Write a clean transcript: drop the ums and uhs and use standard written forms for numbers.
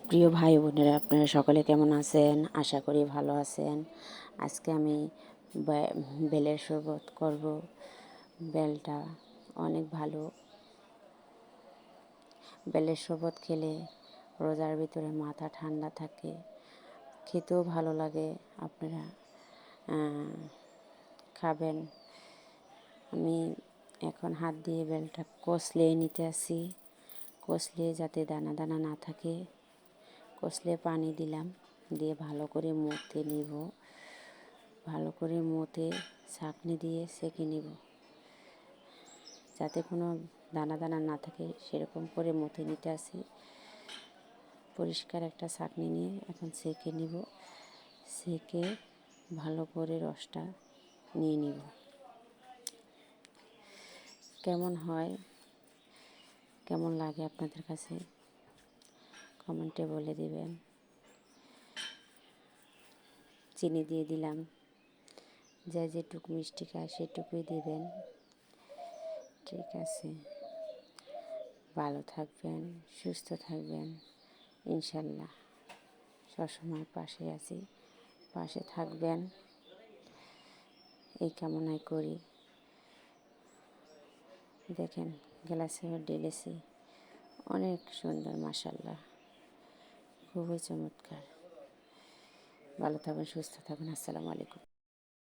প্রিয় ভাই বোনেরা, আপনারা সকলে কেমন আছেন? আশা করি ভালো আছেন। আজকে আমি বেলের শরবত করব। বেলটা অনেক ভালো। বেলের শরবত খেলে রোজার ভিতরে মাথা ঠান্ডা থাকে, খেতেও ভালো লাগে। আপনারা খাবেন। আমি এখন হাত দিয়ে বেলটা কষলিয়ে নিতে আসি, কষলিয়ে যাতে দানা দানা না থাকে। কষলে পানি দিলাম, দিয়ে ভালো করে মথে নিব। ভালো করে মথে ছাঁকনি দিয়ে সেঁকে নিব, যাতে কোনো দানা দানা না থাকে সেরকম করে মথে নিতে আসি। পরিষ্কার একটা ছাঁকনি নিয়ে এখন সেঁকে নিব। সেঁকে ভালো করে রসটা নিয়ে নিব। কেমন হয়, কেমন লাগে আপনাদের কাছে কমেন্টে বলে দিবেন। চিনি দিয়ে দিলাম, যা যেটুকু মিষ্টি খায় সেটুকুই দিবেন। ঠিক আছে, ভালো থাকবেন, সুস্থ থাকবেন ইনশাল্লাহ। সবসময় পাশে আছি, পাশে থাকবেন এই কামনাই করি। দেখেন গ্লাসে ঢেলেছি, অনেক সুন্দর, মাশাআল্লাহ, খুবই চমৎকার। ভালো থাকবেন, সুস্থ থাকবেন। আসসালামু আলাইকুম।